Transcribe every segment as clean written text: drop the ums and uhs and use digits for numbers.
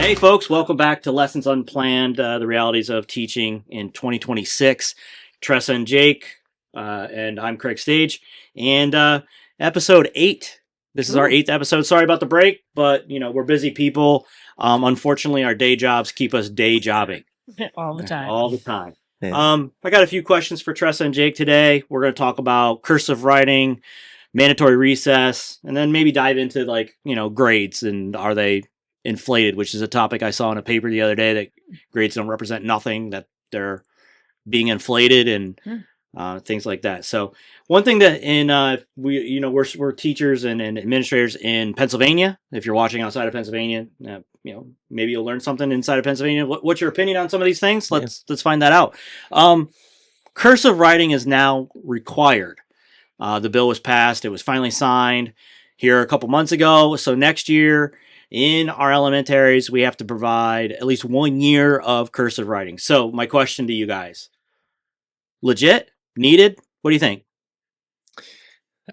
Hey folks, welcome back to Lessons Unplanned, the realities of teaching in 2026. Tressa and Jake, and I'm Craig Stage, and episode 8. This is our 8th episode. Sorry about the break, but we're busy people. Unfortunately, our day jobs keep us day jobbing. All the time. All the time. Yeah. I got a few questions for Tressa and Jake today. We're going to talk about cursive writing, mandatory recess, and then maybe dive into grades and are they inflated, which is a topic I saw in a paper the other day, that grades don't represent nothing, that they're being inflated and things like that. So one thing that we're teachers and administrators in Pennsylvania. If you're watching outside of Pennsylvania, maybe you'll learn something inside of Pennsylvania. What's your opinion on some of these things? Let's find that out. Cursive writing is now required. The bill was passed. It was finally signed here a couple months ago. So next year, in our elementaries, we have to provide at least 1 year of cursive writing. So my question to you guys, legit? Needed? What do you think?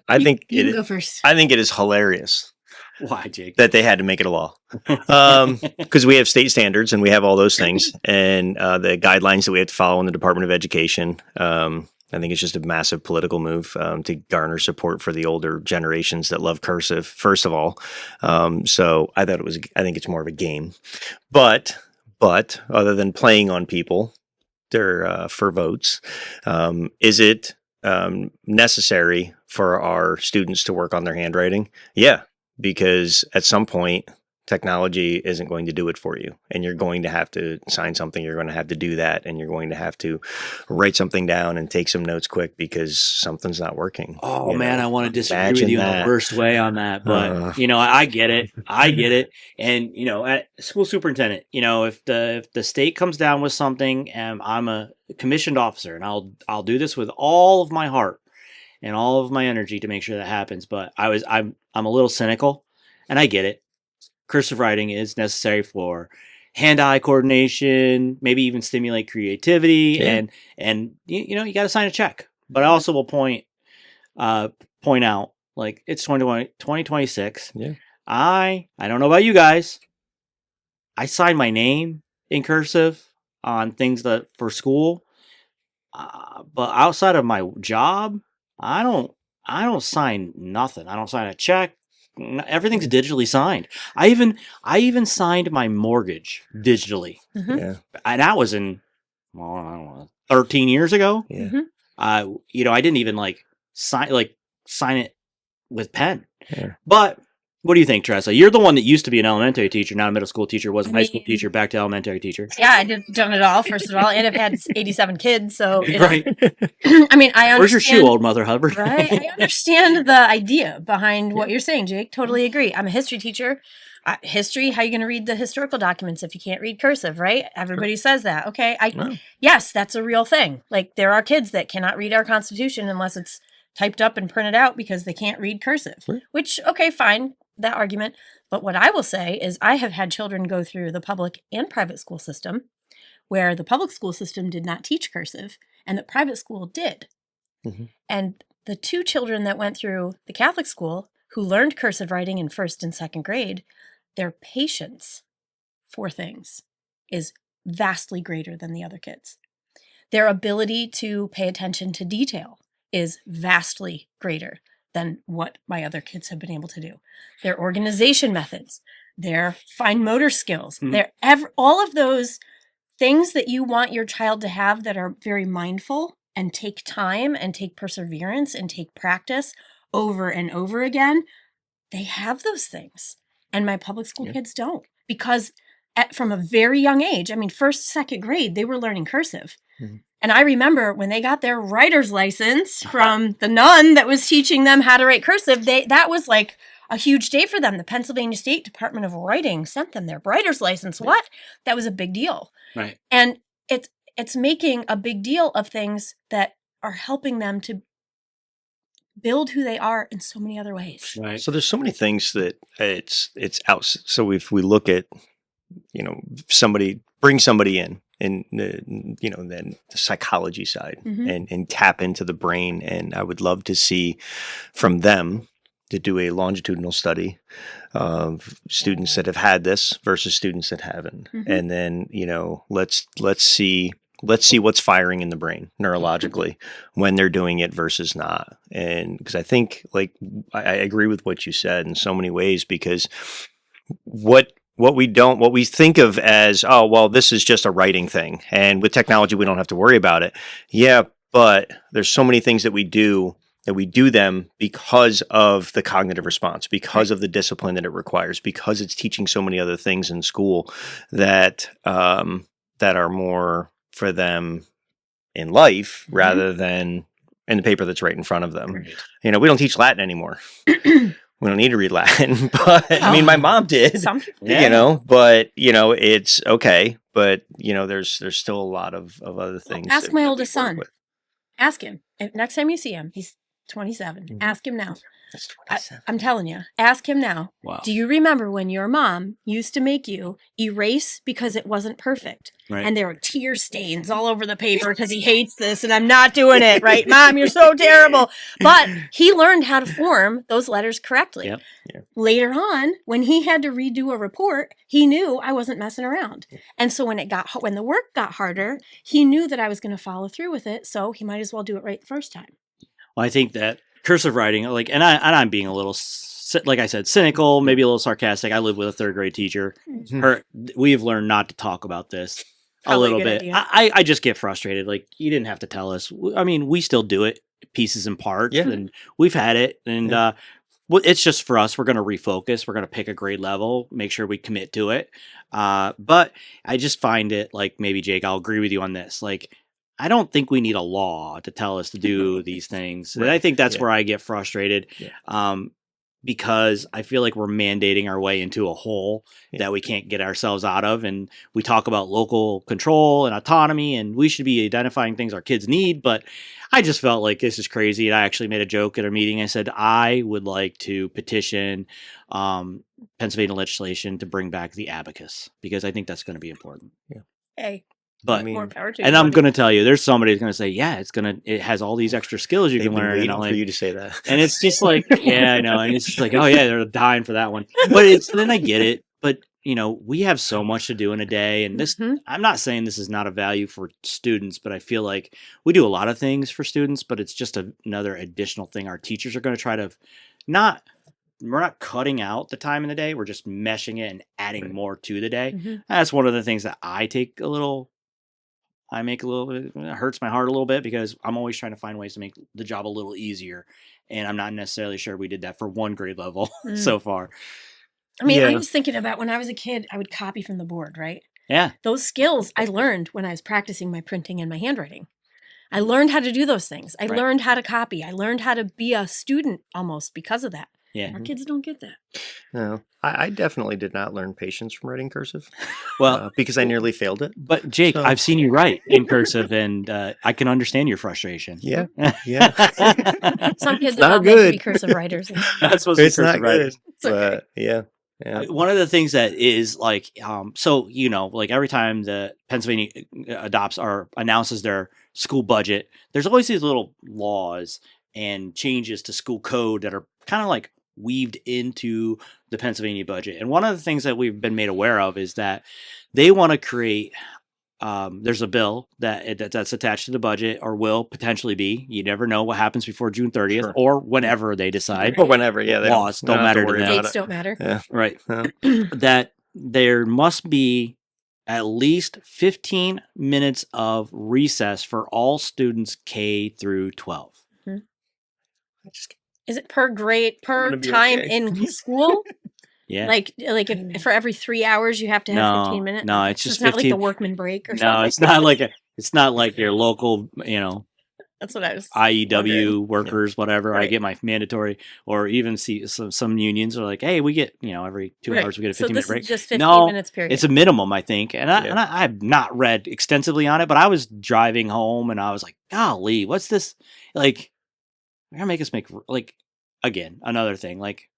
I think you can go first. I think it is hilarious. Why, Jake? That they had to make it a law. Because we have state standards and we have all those things and the guidelines that we have to follow in the Department of Education. I think it's just a massive political move to garner support for the older generations that love cursive, first of all. So I think it's more of a game. But other than playing on people, they're for votes. Is it necessary for our students to work on their handwriting? Yeah, because at some point, technology isn't going to do it for you, and you're going to have to sign something. You're going to have to do that, and you're going to have to write something down and take some notes quick because something's not working. Oh man, I want to disagree with you in the worst way on that, but I get it. I get it. And at school superintendent, if the state comes down with something, and I'm a commissioned officer, and I'll do this with all of my heart and all of my energy to make sure that happens. But I'm a little cynical, and I get it. Cursive writing is necessary for hand-eye coordination, maybe even stimulate creativity, and you got to sign a check. But I also will point out, like, it's 2026. Yeah. I don't know about you guys. I sign my name in cursive on things that for school, but outside of my job, I don't sign nothing. I don't sign a check. Everything's digitally signed. I even signed my mortgage digitally. Mm-hmm. Yeah. And that was in, I don't know, 13 years ago. Yeah. Mm-hmm. I didn't even sign it with pen. Yeah. But what do you think, Tressa? You're the one that used to be an elementary teacher, not a middle school teacher, was a high school teacher, back to elementary teacher. Yeah, I done it all, first of all, and I've had 87 kids, so right. I mean, I understand. Where's your shoe, old Mother Hubbard? Right, I understand the idea behind what you're saying, Jake. Totally agree. I'm a history teacher. History, how are you going to read the historical documents if you can't read cursive, right? Everybody says that. Okay, yes, that's a real thing. Like, there are kids that cannot read our Constitution unless it's typed up and printed out because they can't read cursive, which, okay, fine, that argument. But what I will say is I have had children go through the public and private school system where the public school system did not teach cursive and the private school did. Mm-hmm. And the two children that went through the Catholic school who learned cursive writing in 1st and 2nd grade, their patience for things is vastly greater than the other kids. Their ability to pay attention to detail is vastly greater than what my other kids have been able to do. Their organization methods, their fine motor skills, all of those things that you want your child to have that are very mindful and take time and take perseverance and take practice over and over again, they have those things. And my public school kids don't, because from a very young age, I mean, 1st, 2nd grade, they were learning cursive. Mm-hmm. And I remember when they got their writer's license from the nun that was teaching them how to write cursive, that was like a huge day for them. The Pennsylvania State Department of Writing sent them their writer's license. What? That was a big deal. Right. And it's making a big deal of things that are helping them to build who they are in so many other ways. Right. So there's so many things that it's out. So if we look at, bring somebody in, and then the psychology side, and tap into the brain. And I would love to see from them to do a longitudinal study of students that have had this versus students that haven't, and then let's see what's firing in the brain neurologically when they're doing it versus not. And because I think, like, I agree with what you said in so many ways, because what we think of as, oh, well, this is just a writing thing, and with technology we don't have to worry about it. Yeah, but there's so many things that we do them because of the cognitive response, because of the discipline that it requires, because it's teaching so many other things in school that that are more for them in life rather than in the paper that's right in front of them. Right. We don't teach Latin anymore. We don't need to read Latin, but I mean, my mom did, but it's okay. But there's still a lot of other things. Ask my oldest son. Ask him. Next time you see him, he's 27. Ask him now. That's 27. I'm telling you. Ask him now. Wow. Do you remember when your mom used to make you erase because it wasn't perfect? Right. And there were tear stains all over the paper because he hates this and I'm not doing it, right? Mom, you're so terrible. But he learned how to form those letters correctly. Yep. Yeah. Later on, when he had to redo a report, he knew I wasn't messing around. And so when the work got harder, he knew that I was going to follow through with it. So he might as well do it right the first time. Well, I think that cursive writing, like, and I'm being a little, like I said, cynical, maybe a little sarcastic. I live with a third grade teacher. We've learned not to talk about this a little bit. I just get frustrated. Like, you didn't have to tell us. I mean, we still do it pieces and parts, and we've had it. And well, it's just for us. We're going to refocus. We're going to pick a grade level, make sure we commit to it. But I just find it, like, maybe Jake, I'll agree with you on this. Like, I don't think we need a law to tell us to do these things. Right. And I think that's where I get frustrated, because I feel like we're mandating our way into a hole that we can't get ourselves out of. And we talk about local control and autonomy, and we should be identifying things our kids need. But I just felt like this is crazy. And I actually made a joke at a meeting. I said, I would like to petition Pennsylvania legislation to bring back the abacus, because I think that's going to be important. Yeah. Hey. But more power to and I'm going to tell you, there's somebody who's going to say, yeah, it has all these extra skills you can learn. Waiting for you to say that. And it's just like, yeah, I know. And it's just like, oh yeah, they're dying for that one. But then I get it. But we have so much to do in a day. And this, I'm not saying this is not a value for students, but I feel like we do a lot of things for students, but it's just another additional thing our teachers are going to try to we're not cutting out the time in the day. We're just meshing it and adding more to the day. That's one of the things that it hurts my heart a little bit, because I'm always trying to find ways to make the job a little easier. And I'm not necessarily sure we did that for one grade level so far. I mean, I was thinking about when I was a kid, I would copy from the board, right? Yeah. Those skills I learned when I was practicing my printing and my handwriting. I learned how to do those things. I learned how to copy. I learned how to be a student almost because of that. Yeah. Our kids don't get that. No, I definitely did not learn patience from writing cursive. Well, because I nearly failed it. But Jake, I've seen you write in cursive, and I can understand your frustration. Yeah. Some kids are not meant to be cursive writers. That's supposed to be cursive writers. But yeah. One of the things that is like, so like every time the Pennsylvania adopts or announces their school budget, there's always these little laws and changes to school code that are kind of like weaved into the Pennsylvania budget. And one of the things that we've been made aware of is that they want to create, there's a bill that's attached to the budget, or will potentially be. You never know what happens before June 30th or whenever they decide. Or whenever, laws don't matter to them. Dates don't matter. Yeah. Right. That there must be at least 15 minutes of recess for all students K through 12. Is it per grade, per time in school? Yeah. Like if for every 3 hours you have to have 15 minutes? No, it's just 15. Not 15. like the workman break or something. No, it's not like your local, That's what I was IEW workers, whatever. Right. I get my mandatory, or even see some unions are like, hey, we get, every 2 hours we get a 15-minute break. Is just 15 minutes period. It's a minimum, I think. And I've not read extensively on it, but I was driving home and I was like, golly, what's this? Like, they're going to make us again, another thing. Like,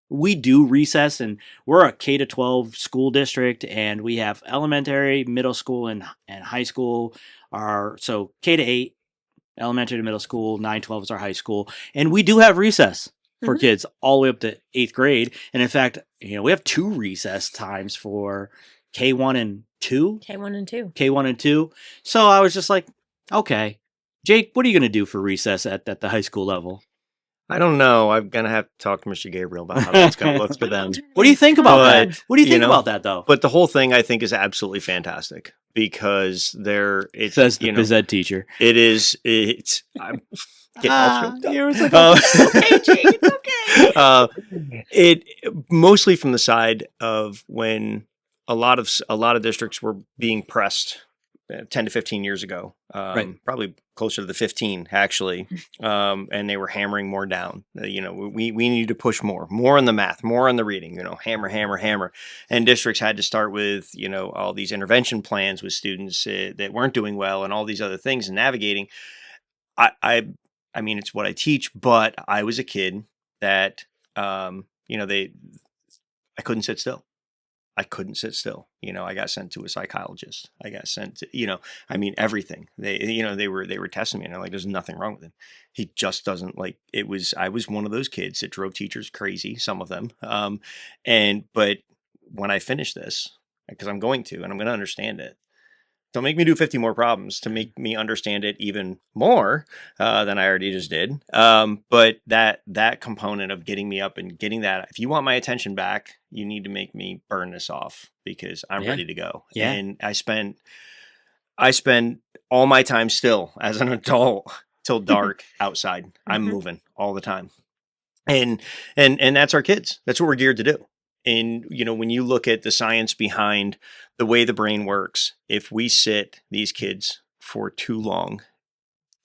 we do recess, and we're a K-12 school district, and we have elementary, middle school, and high school. So K-8, elementary to middle school, 9-12 is our high school. And we do have recess. for Mhm. kids all the way up to 8th grade. And in fact, we have 2 recess times for K1 and 2. K1 and 2. K1 and 2. So I was just like, okay, Jake, what are you going to do for recess at the high school level? I don't know. I'm gonna have to talk to Mr. Gabriel about how that's gonna look for them. What do you think about that? But, What do you think you know, about that, though? But the whole thing I think is absolutely fantastic because it's Says the phys ed teacher. It's I'm getting all choked up. You were like, It's okay, Jake. It's okay. It mostly from the side of when a lot of districts were being pressed 10 to 15 years ago, probably closer to the 15 actually, and they were hammering more down. We need to push more in the math, more in the reading. Hammer, and districts had to start with all these intervention plans with students that weren't doing well, and all these other things and navigating. I mean, it's what I teach, but I was a kid that I couldn't sit still. I couldn't sit still. I got sent to a psychologist. I got sent to, everything. They were testing me and they're like, there's nothing wrong with him. He just doesn't I was one of those kids that drove teachers crazy, some of them. But when I finish this, because I'm going to understand it, don't make me do 50 more problems to make me understand it even more than I already just did. But that component of getting me up and getting that, if you want my attention back, you need to make me burn this off because I'm ready to go. Yeah. And I spend all my time still as an adult till dark outside. I'm moving all the time. And that's our kids. That's what we're geared to do. And, when you look at the science behind the way the brain works, if we sit these kids for too long,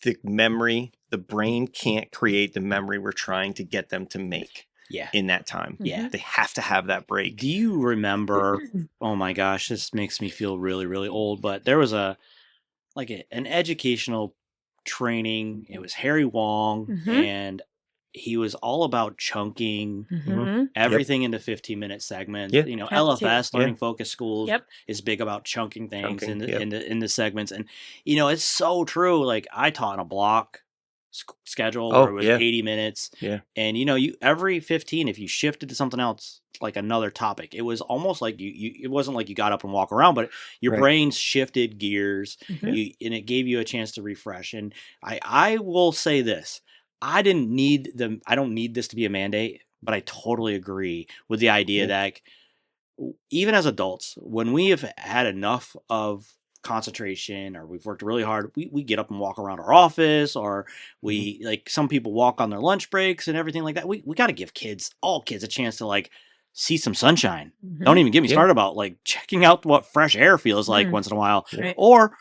the brain can't create the memory we're trying to get them to make in that time. Yeah. They have to have that break. Do you remember, oh my gosh, this makes me feel really, really old, but there was an educational training. It was Harry Wong, and he was all about chunking everything into 15-minute segments. Yeah. LFS, Learning Focus Schools, is big about chunking things Chunking, in the segments. And, it's so true. Like, I taught in a block schedule Oh, where it was yeah. 80 minutes. Yeah. And, you every 15, if you shifted to something else, like another topic, it was almost like it wasn't like you got up and walk around, but your brain shifted gears and it gave you a chance to refresh. And I will say this. I don't need this to be a mandate, but I totally agree with the idea that even as adults, when we have had enough of concentration or we've worked really hard, we get up and walk around our office, or we like some people walk on their lunch breaks and everything like that. We got to give all kids a chance to see some sunshine. Don't even get me started about checking out what fresh air feels like once in a while, or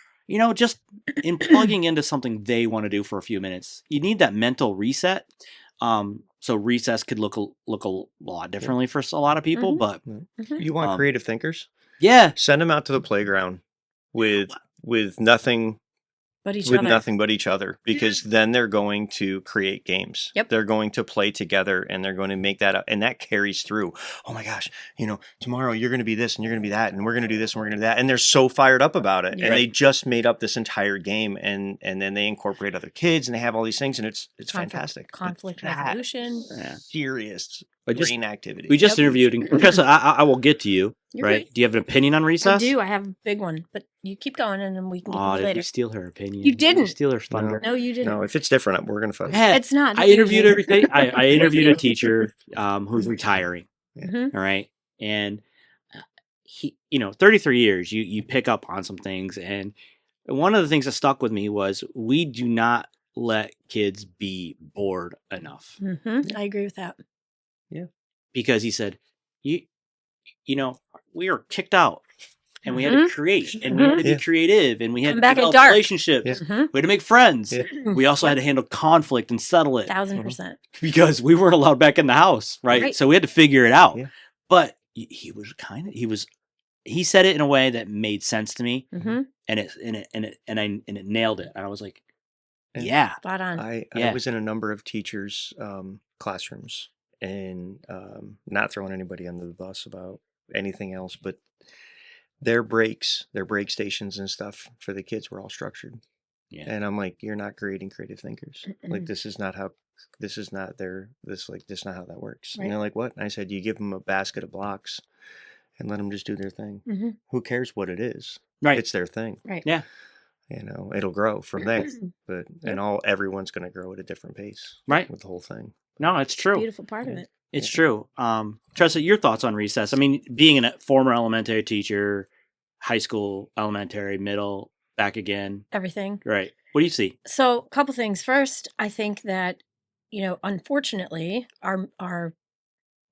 just in plugging into something they want to do for a few minutes. You need that mental reset. So recess could look a lot differently for a lot of people, but You want creative thinkers? Yeah. Send them out to the playground with nothing nothing but each other, because then they're going to create games. Yep. They're going to play together and they're going to make that up, and that carries through. Oh my gosh, tomorrow you're going to be this and you're going to be that and we're going to do this and we're going to do that, and they're so fired up about it. And they just made up this entire game, and then they incorporate other kids and they have all these things, and it's fantastic. Conflict resolution. Serious But brain activity. We just interviewed, and Tressa, I will get to you. You're right? good. Do you have an opinion on recess? I do. I have a big one, but you keep going and then we can get to it Did later. you steal her opinion? You didn't. Did you steal her thunder? No, you didn't. No, if it's different, we're going to fight. Yeah, It's not. I interviewed everything. I interviewed a teacher who's retiring. Mhm. All right. And he, 33 years, you pick up on some things. And one of the things that stuck with me was we do not let kids be bored enough. I agree with that. Yeah. Because he said, we were kicked out. And we had to create, and we had to be creative, and we had to develop relationships. We had to make friends. We also had to handle conflict and settle it. 1000%. Because we weren't allowed back in the house, right? So we had to figure it out. Yeah. But he said it in a way that made sense to me, and it nailed it. And I was like, yeah, spot on. I was in a number of teachers' classrooms, and not throwing anybody under the bus about anything else, but their break stations and stuff for the kids were all structured. Yeah. And I'm like, you're not creating creative thinkers. Like, this is not how this is not not how that works. Right. And they're like, what? And I said, you give them a basket of blocks and let them just do their thing. Mm-hmm. Who cares what it is? Right. It's their thing. Right. Yeah. It'll grow from there. But everyone's going to grow at a different pace. Right. With the whole thing. No, it's true. Beautiful part of it. It's true. Tressa, your thoughts on recess? I mean, being a former elementary teacher, high school, elementary, middle, back again. Everything. Right. What do you see? So, a couple things. First, I think that, unfortunately, our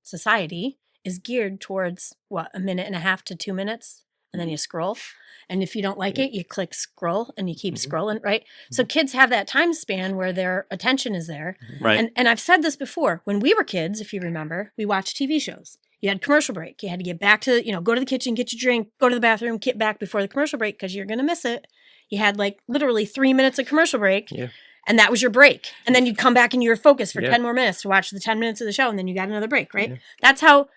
society is geared towards a minute and a half to 2 minutes, and then you scroll. And if you don't like it, you click scroll and you keep scrolling, right? So kids have that time span where their attention is there. Right. And I've said this before. When we were kids, if you remember, we watched TV shows. You had commercial break. You had to get back to, go to the kitchen, get your drink, go to the bathroom, get back before the commercial break because you're going to miss it. You had literally 3 minutes of commercial break. Yeah. And that was your break. And then you'd come back and you were focused for 10 more minutes to watch the 10 minutes of the show. And then you got another break, right? Yeah. That's how,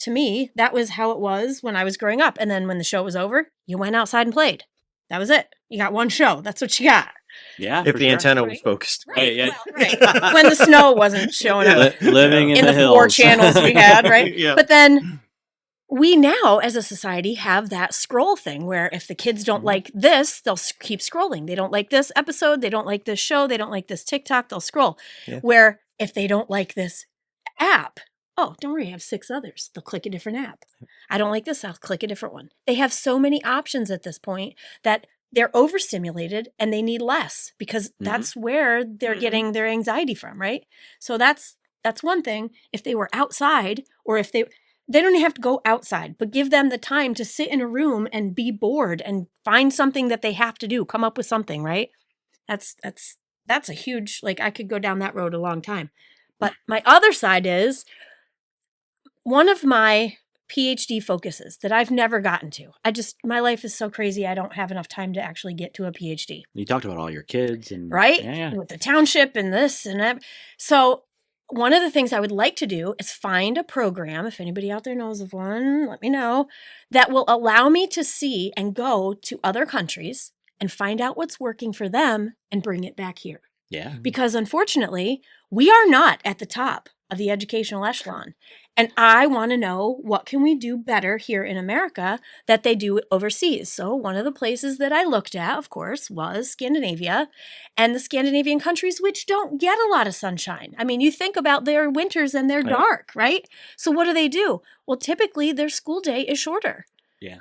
to me, that was how it was when I was growing up. And then when the show was over, you went outside and played. That was it. You got one show. That's what you got. Yeah. If the antenna was focused. Right. Yeah. Well, right. When the snow wasn't showing up. Living in the hills. 4 channels we had, right? Yeah. But then we now, as a society, have that scroll thing where if the kids don't like this, they'll keep scrolling. They don't like this episode. They don't like this show. They don't like this TikTok. They'll scroll. Yeah. Where if they don't like this app, oh, don't worry, I have 6 others. They'll click a different app. I don't like this. I'll click a different one. They have so many options at this point that they're overstimulated and they need less because that's where they're getting their anxiety from, right? So that's one thing. If they were outside or if they don't have to go outside, but give them the time to sit in a room and be bored and find something that they have to do, come up with something, right? That's a huge, I could go down that road a long time. But my other side is one of my PhD focuses that I've never gotten to. My life is so crazy. I don't have enough time to actually get to a PhD. You talked about all your kids and right? Yeah. With the township and this and that. So one of the things I would like to do is find a program, if anybody out there knows of one, let me know, that will allow me to see and go to other countries and find out what's working for them and bring it back here. Yeah. Because unfortunately, we are not at the top of the educational echelon. And I want to know what can we do better here in America that they do overseas. So one of the places that I looked at, of course, was Scandinavia and the Scandinavian countries, which don't get a lot of sunshine. I mean, you think about their winters and they're dark, right? So what do? Well, typically their school day is shorter. Yeah.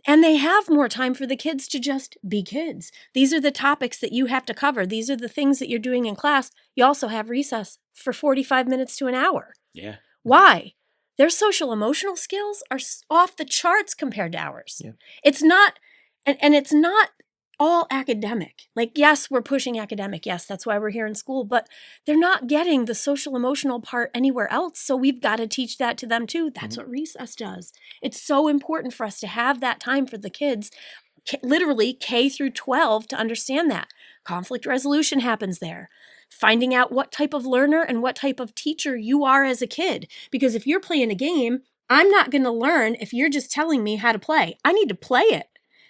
And they have more time for the kids to just be kids. These are the topics that you have to cover. These are the things that you're doing in class. You also have recess for 45 minutes to an hour. Yeah. Why? Their social emotional skills are off the charts compared to ours. Yeah. It's not, and it's not all academic. Yes, we're pushing academic. Yes, that's why we're here in school, but they're not getting the social emotional part anywhere else. So we've got to teach that to them too. That's what recess does. It's so important for us to have that time for the kids, literally K through 12, to understand that. Conflict resolution happens there. Finding out what type of learner and what type of teacher you are as a kid. Because if you're playing a game, I'm not going to learn if you're just telling me how to play. I need to play it.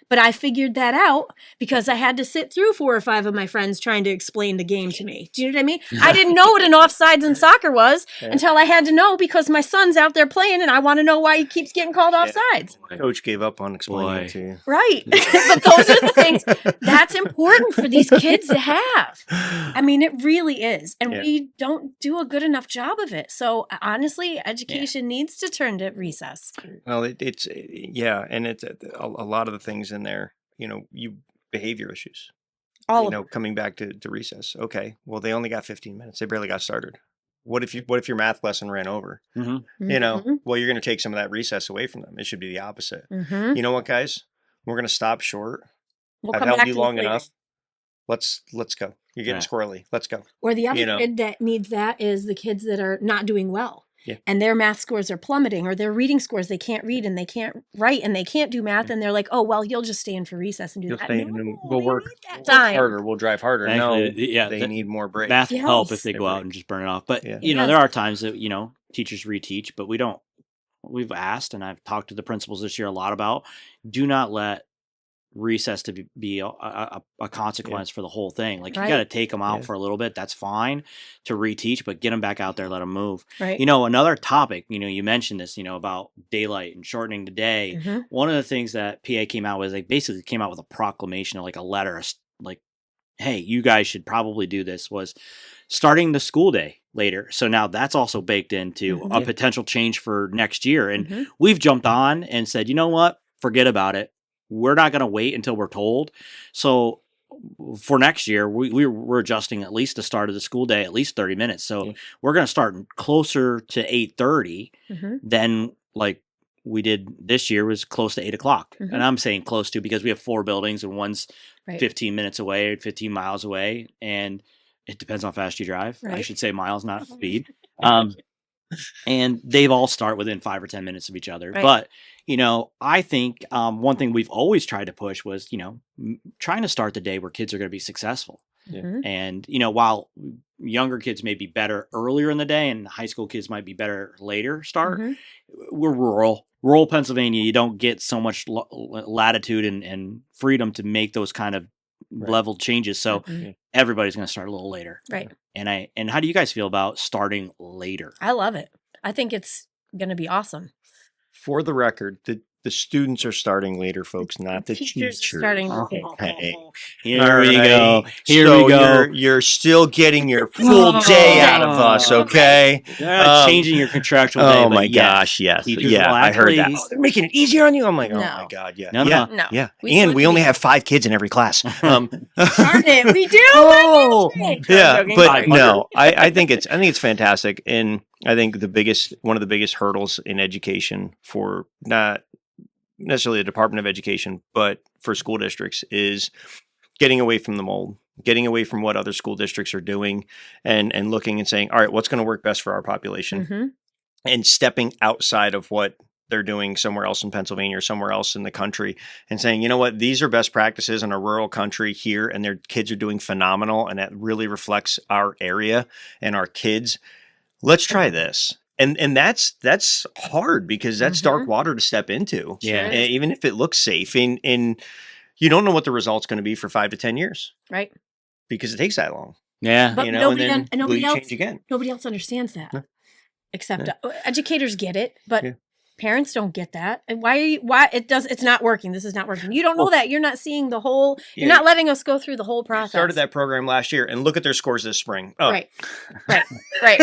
But I figured that out because I had to sit through 4 or 5 of my friends trying to explain the game to me. Do you know what I mean? I didn't know what an offsides in soccer was until I had to know because my son's out there playing and I want to know why he keeps getting called offsides. Coach gave up on explaining it to you. Right. But those are the things that's important for these kids to have. I mean, it really is. And we don't do a good enough job of it. So honestly, education needs to turn to recess. Well, and it's a lot of the things in there, behavior issues. Coming back to recess. Okay, well, they only got 15 minutes. They barely got started. What if your math lesson ran over? Mm-hmm. Well, you're going to take some of that recess away from them. It should be the opposite. Mm-hmm. You know what, guys? We're going to stop short. We'll I've come held back you to long later. enough. Let's go. You're getting squirrely. Let's go. Or the other kid that needs that is the kids that are not doing well. Yeah. And their math scores are plummeting, or their reading scores, they can't read and they can't write and they can't do math. And they're like, oh, well, you'll just stay in for recess and do that. We'll work harder. We'll drive harder. Actually, They need more breaks. Math help if they go out and just burn it off. But, there are times that, teachers reteach, but we've asked, and I've talked to the principals this year a lot about, do not let recess to be a consequence for the whole thing. Like, you Right. got to take them out Yeah. for a little bit. That's fine to reteach, but get them back out there, let them move. Right. You know, another topic, you know, you mentioned this, you know, about daylight and shortening the day. Mhm. One of the things that PA came out with, they basically came out with a proclamation, like a letter, like, hey, you guys should probably do this, was starting the school day later. So now that's also baked into Mhm. a Yeah. potential change for next year. And Mhm. we've jumped on and said, you know what? Forget about it. We're not going to wait until we're told. So for next year, we're adjusting at least the start of the school day, at least 30 minutes. So Yeah. we're going to start closer to 8:30 Mhm. than like we did this year, was close to 8 o'clock. Mhm. And I'm saying close to because we have 4 buildings and one's Right. 15 minutes away, 15 miles away. And it depends on how fast you drive. I Right. should say miles, not speed. And they've all start within 5 or 10 minutes of each other. Right. But, you know, I think one thing we've always tried to push was, you know, trying to start the day where kids are going to be successful. Yeah. Mhm. And, you know, while younger kids may be better earlier in the day and high school kids might be better later start, Mhm. we're rural Pennsylvania. You don't get so much latitude and freedom to make those kind of Right. level changes. So Mhm. everybody's going to start a little later. Right. And how do you guys feel about starting later? I love it. I think it's going to be awesome. For the record, the students are starting later, folks, not the teachers teachers. are starting Okay. Here All we go. right. Here So we go. you're still getting your full day out of us, okay? They're not changing your contractual day. Oh but my yes, gosh, yes. teachers Yeah, will I heard that. actually- Oh, they're making it easier on you? I'm like, oh No. my God, yeah. No, yeah, No. yeah. We still And have we to only be- have 5 kids in every class. Darn it, we do. Oh, yeah, joking. but 500. no, I think it's fantastic, and I think one of the biggest hurdles in education for not necessarily the Department of Education, but for school districts is getting away from the mold, getting away from what other school districts are doing, and looking and saying, all right, what's going to work best for our population, Mhm. and stepping outside of what they're doing somewhere else in Pennsylvania or somewhere else in the country and saying, you know what, these are best practices in a rural country here, and their kids are doing phenomenal, and that really reflects our area and our kids. Let's try this. And that's hard because that's dark water to step into. Yeah. Sure is. Even if it looks safe, and you don't know what the result's going to be for 5 to 10 years Right. because it takes that long. Yeah. But You know, nobody, and then will nobody you else, change again? nobody else understands that, No. except educators get it, but Yeah. parents don't get that. And why it's not working. This is not working. You don't know that. You're not seeing the whole. You're Yeah. not letting us go through the whole We process. started that program last year, and look at their scores this spring. Oh. Right. Right.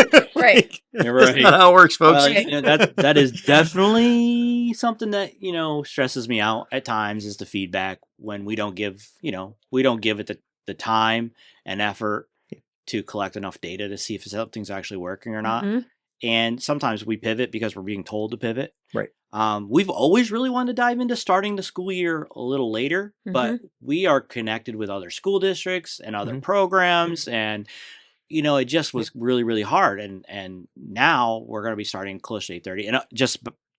You're That's right. not how it works, folks. Well, you know, that is definitely something that, you know, stresses me out at times, is the feedback when we don't give it the time and effort to collect enough data to see if something's actually working or not. Mhm. And sometimes we pivot because we're being told to pivot. Right. We've always really wanted to dive into starting the school year a little later, but we are connected with other school districts and other Mhm. programs, and you know, it just was really, really hard. And now we're going to be starting close to 8:30, and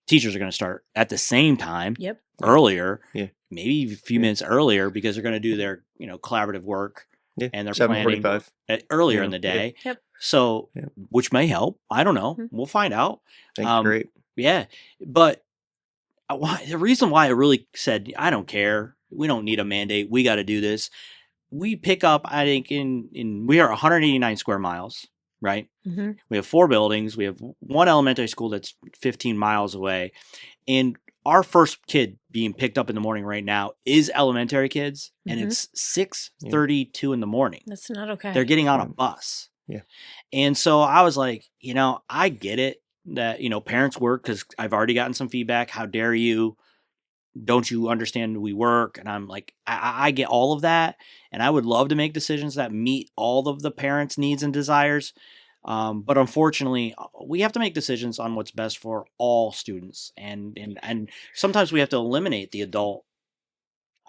teachers are going to start at the same time, Yep. earlier, Yeah. maybe a few minutes earlier, because they're going to do their, you know, collaborative work Yeah. and they're planning 7:45. earlier Yeah. in the day. Yep. So, Yeah. which may help. I don't know. Mhm. We'll find out. Thanks, great. Yeah. But the reason why I really said, I don't care, we don't need a mandate, we got to do this. We pick up, I think, we are 189 square miles, right? Mhm. We have 4 buildings. We have one elementary school that's 15 miles away. And our first kid being picked up in the morning right now is elementary kids, and Mhm. it's 6:32 in the morning. That's not okay. They're getting on a bus. Yeah. And so I was like, you know, I get it that, you know, parents work, because I've already gotten some feedback. How dare you? Don't you understand we work? And I'm like, I get all of that. And I would love to make decisions that meet all of the parents' needs and desires. But unfortunately, we have to make decisions on what's best for all students. And sometimes we have to eliminate the adult.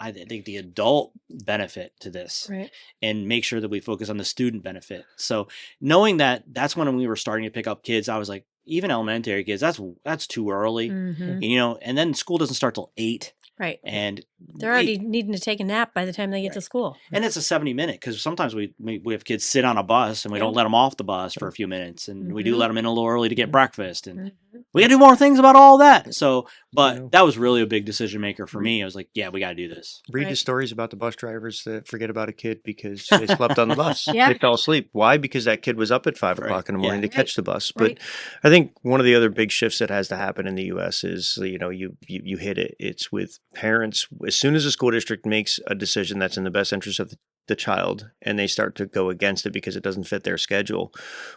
I think the adult benefit to this, Right. and make sure that we focus on the student benefit. So knowing that, that's when we were starting to pick up kids, I was like, even elementary kids, that's too early, Mhm. you know. And then school doesn't start till 8, Right. and They're already needing to take a nap by the time they get to school. and it's a 70-minute, because sometimes we have kids sit on a bus and we don't let them off the bus for a few minutes, and we do Mhm. let them in a little early to get breakfast, and Mhm. We got to do more things about all that. So, but You know. that was really a big decision maker for me. I was like, yeah, we got to do this. Read the Right. stories about the bus drivers that forget about a kid because they slept on the bus. Yeah. They fell asleep. Why? Because that kid was up at 5 o'clock in the morning Yeah. to catch the bus. Right. But I think one of the other big shifts that has to happen in the U.S. is, you hit it. It's with parents. As soon as a school district makes a decision that's in the best interest of the child and they start to go against it because it doesn't fit their schedule,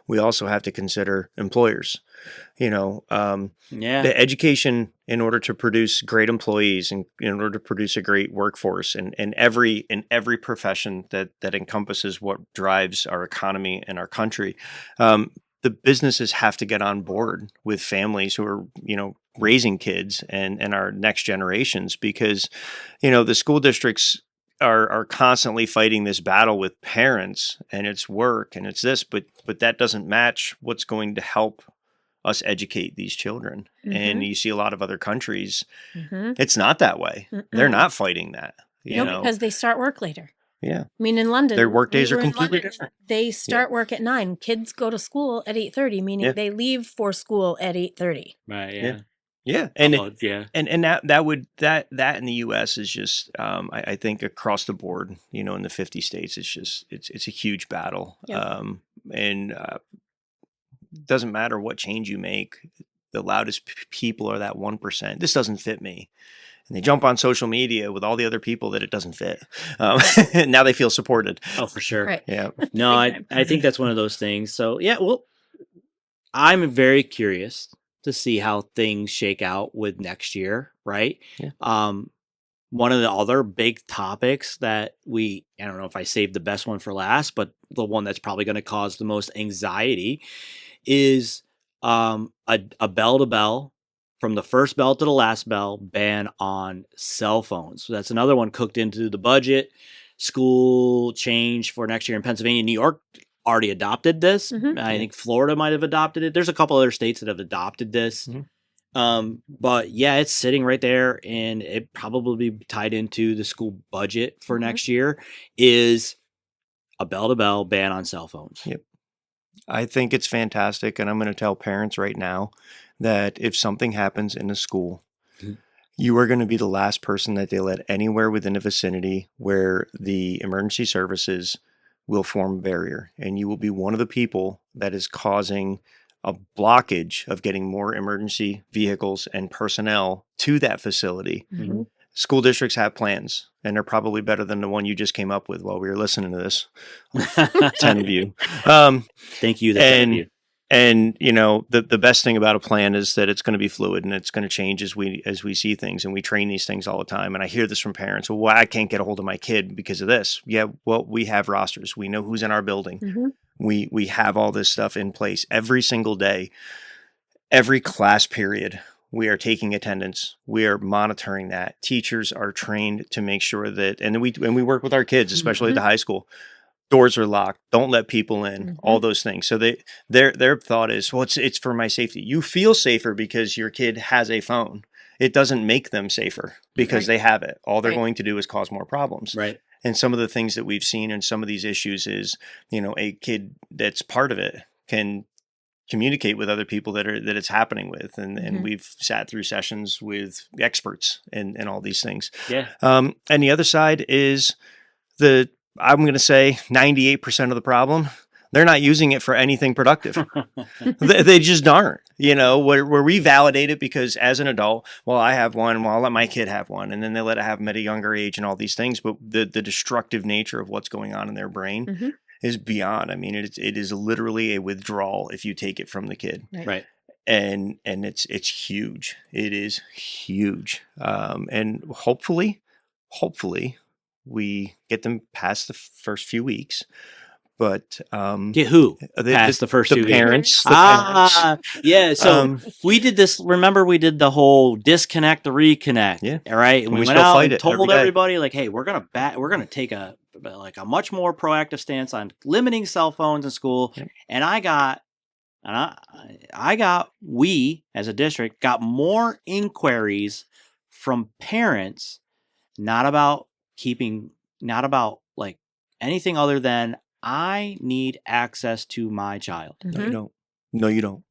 we also have to consider employers. Yeah. The education in order to produce great employees and in order to produce a great workforce and in every profession that encompasses what drives our economy and our country, the businesses have to get on board with families who are raising kids and our next generations, because the school districts are constantly fighting this battle with parents, and it's work and it's this, but that doesn't match what's going to help us educate these children. And you see a lot of other countries, it's not that way. They're not fighting that. Because they start work later. Yeah. I mean, in London, Their work days we are were in completely London, different. They start work at 9. Kids go to school at 8:30, meaning they leave for school at 8:30. Right. Yeah. Yeah. And yeah. and that in the US is just I think across the board, in the 50 states, it's a huge battle. Yep. And doesn't matter what change you make, the loudest people are that 1%. This doesn't fit me. And they jump on social media with all the other people that it doesn't fit. Now they feel supported. Oh, for sure. Right. Yeah. No, I think that's one of those things. So, yeah, well, I'm very curious to see how things shake out with next year, right? Yeah. One of the other big topics that I don't know if I saved the best one for last, but the one that's probably going to cause the most anxiety is a bell-to-bell, from the first bell to the last bell, ban on cell phones. So that's another one cooked into the budget. School change for next year in Pennsylvania. New York already adopted this. I think Florida might have adopted it. There's a couple other states that have adopted this. But yeah, it's sitting right there, and it probably be tied into the school budget for next year, is a bell-to-bell ban on cell phones. Yep. I think it's fantastic, and I'm going to tell parents right now that if something happens in a school, you are going to be the last person that they let anywhere within a vicinity where the emergency services will form a barrier, and you will be one of the people that is causing a blockage of getting more emergency vehicles and personnel to that facility. School districts have plans, and they're probably better than the one you just came up with while we were listening to this. 10 of you. Thank you. 10 of you. And the best thing about a plan is that it's going to be fluid, and it's going to change as we see things, and we train these things all the time. And I hear this from parents: well, I can't get a hold of my kid because of this. Yeah, well, we have rosters. We know who's in our building. We have all this stuff in place every single day, every class period. We are taking attendance. We are monitoring that. Teachers are trained to make sure that, and we work with our kids, especially at the high school. Doors are locked. Don't let people in. All those things. So their thought is, well, it's for my safety. You feel safer because your kid has a phone. It doesn't make them safer because they have it. All they're going to do is cause more problems. Right. And some of the things that we've seen in some of these issues is, a kid that's part of it can communicate with other people that it's happening with. And we've sat through sessions with experts and all these things. Yeah. And the other side is I'm going to say 98% of the problem, they're not using it for anything productive. They just aren't, where we validate it because as an adult, well, I have one, well, I'll let my kid have one. And then they let it have them at a younger age and all these things. But the destructive nature of what's going on in their brain is beyond. I mean, it is literally a withdrawal if you take it from the kid. Right. And it's huge. It is huge. And hopefully we get them past the first few weeks. But get who past the first 2 weeks? Parents. Yeah. So we did this. Remember, we did the whole disconnect to reconnect. Yeah. All right. And we we still went out fight and it told every day. everybody, like, hey, we're gonna take a much more proactive stance on limiting cell phones in school. Yep. And we as a district got more inquiries from parents, not about like anything other than, I need access to my child. No, you don't.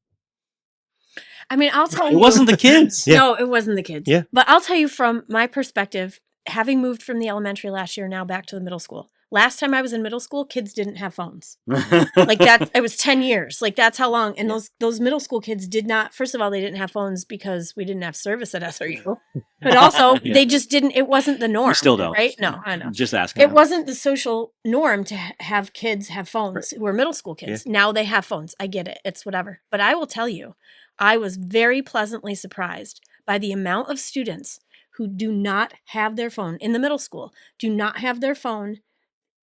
I mean, I'll tell It you. wasn't the kids. Yeah. No, it wasn't the kids. Yeah. But I'll tell you from my perspective, having moved from the elementary last year now back to the middle school. Last time I was in middle school, kids didn't have phones. Like that, it was 10 years. Like that's how long. And those middle school kids did not, first of all, they didn't have phones because we didn't have service at SRU. But also they just didn't, it wasn't the norm. We still don't. Right? No, I know. Just asking. It wasn't the social norm to have kids have phones who are middle school kids. Now they have phones. I get it. It's whatever. But I will tell you, I was very pleasantly surprised by the amount of students who do not have their phone in the middle school, do not have their phone.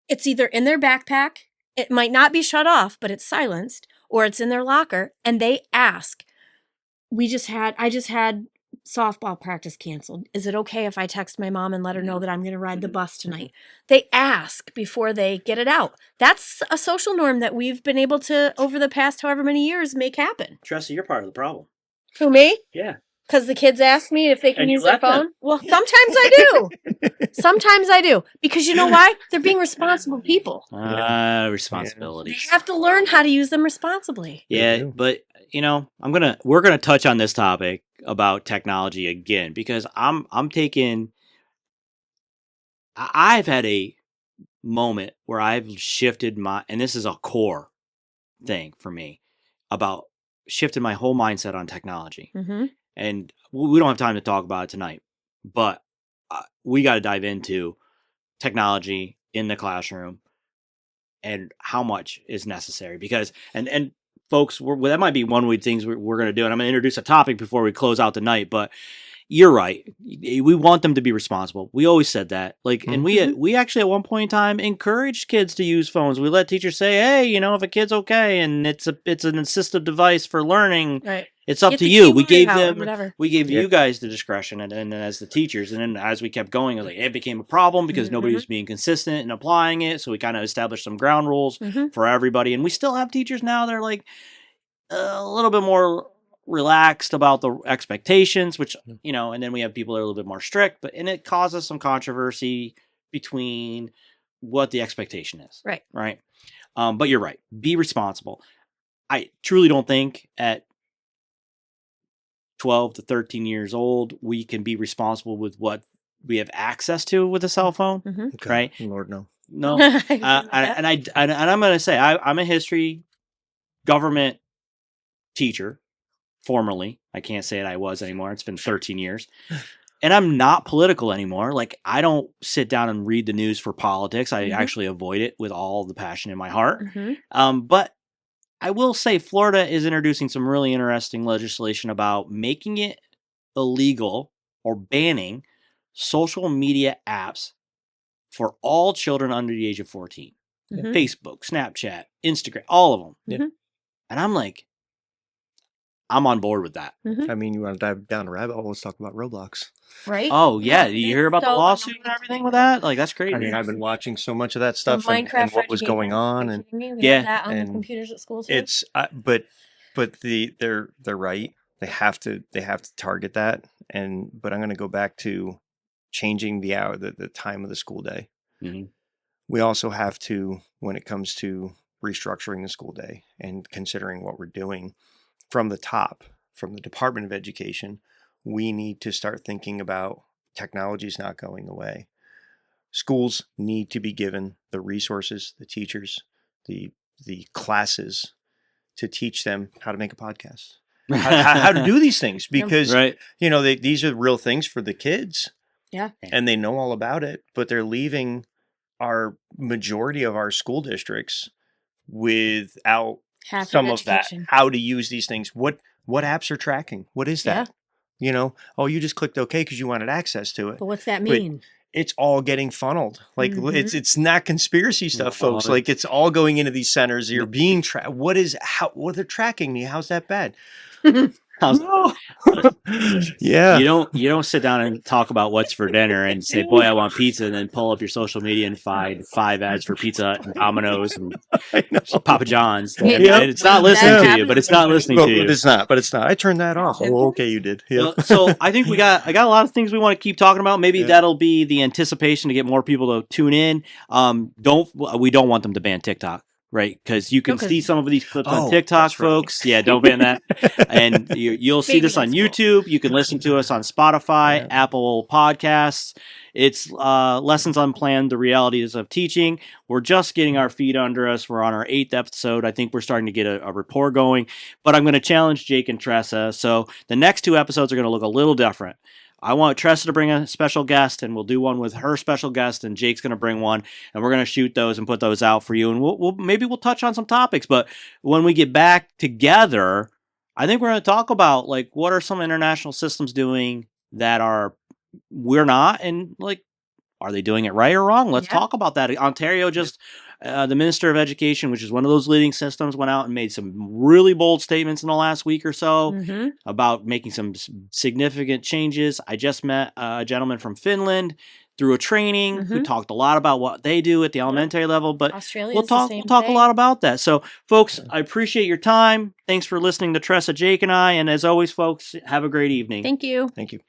It's either in their backpack, it might not be shut off, but it's silenced, or it's in their locker, and they ask, I just had softball practice canceled. Is it okay if I text my mom and let her know that I'm going to ride the bus tonight? They ask before they get it out. That's a social norm that we've been able to, over the past however many years, make happen. Tressa, you're part of the problem. Who, me? Yeah. Because the kids ask me if they can And you use their let them. phone. Well, sometimes I do. Sometimes I do. Because you know why? They're being responsible people. Responsibilities. They have to learn how to use them responsibly. Yeah, but we're gonna touch on this topic about technology again because I've had a moment where I've shifted and this is a core thing for me about shifting my whole mindset on technology. Mm-hmm. And we don't have time to talk about it tonight, but we got to dive into technology in the classroom and how much is necessary because, and folks, that might be one of the things we're going to do. And I'm going to introduce a topic before we close out the night, but you're right. We want them to be responsible. We always said that. And we actually at one point in time encouraged kids to use phones. We let teachers say, "Hey, if a kid's okay and it's an assistive device for learning, right. It's up to you." We gave you guys the discretion, and as the teachers, and then as we kept going, it became a problem because nobody was being consistent in applying it. So we kind of established some ground rules for everybody, and we still have teachers now. They're like a little bit more relaxed about the expectations, which and then we have people that are a little bit more strict, and it causes some controversy between what the expectation is. Right. But you're right. Be responsible. I truly don't think at 12 to 13 years old, we can be responsible with what we have access to with a cell phone. Okay. Right. Lord, no. And I'm going to say, I'm a history government teacher. Formerly, I can't say it I was anymore. It's been 13 years. And I'm not political anymore. I don't sit down and read the news for politics. I actually avoid it with all the passion in my heart. But I will say Florida is introducing some really interesting legislation about making it illegal or banning social media apps for all children under the age of 14. Facebook, Snapchat, Instagram, all of them. And I'm like, I'm on board with that. I mean, you want to dive down a rabbit hole? Let's talk about Roblox. Right? Oh, yeah. Did you hear about the lawsuit and everything with that? That's crazy. I mean, I've been watching so much of that stuff and what was going on. And we have that on the computers at school too. It's, but they're right. They have to target that. But I'm going to go back to changing the hour, the time of the school day. We also have to, when it comes to restructuring the school day and considering what we're doing, from the top, from the Department of Education, we need to start thinking about technology is not going away. Schools need to be given the resources, the teachers, the classes to teach them how to make a podcast, how to do these things, because these are real things for the kids. Yeah, and they know all about it, but they're leaving our majority of our school districts without some of that, how to use these things, what apps are tracking, what is that? You just clicked OK because you wanted access to it. But what's that mean? But it's all getting funneled. It's not conspiracy stuff, folks. It's all going into these centers. You're being tracked. What they're tracking me? How's that bad? Yeah. You don't sit down and talk about what's for dinner and say, "Boy, I want pizza," and then pull up your social media and find 5 ads for Pizza Hut and Domino's and Papa John's. And it's not listening to you, but it's not listening to you. It's not. I turned that off. Oh, okay, you did. Yeah. So I think I got a lot of things we want to keep talking about. Maybe that'll be the anticipation to get more people to tune in. We don't want them to ban TikTok. right? Because you can 'cause- see some of these clips on Oh, TikTok, that's right. folks. Yeah, don't ban that. And you'll see Baby this on high school. YouTube. You can listen to us on Spotify, Yeah. Apple Podcasts. It's Lessons Unplanned, the realities of teaching. We're just getting our feet under us. We're on our 8th episode. I think we're starting to get a rapport going. But I'm going to challenge Jake and Tressa. So the next 2 episodes are going to look a little different. I want Tressa to bring a special guest, and we'll do one with her special guest, and Jake's going to bring one, and we're going to shoot those and put those out for you. And we'll touch on some topics, but when we get back together, I think we're going to talk about like what are some international systems doing that we're not, and like are they doing it right or wrong? Let's talk about that. Ontario just. The Minister of Education, which is one of those leading systems, went out and made some really bold statements in the last week or so about making some significant changes. I just met a gentleman from Finland through a training who talked a lot about what they do at the elementary level, but we'll talk a lot about that. So, folks, I appreciate your time. Thanks for listening to Tressa, Jake, and I. And as always, folks, have a great evening. Thank you. Thank you.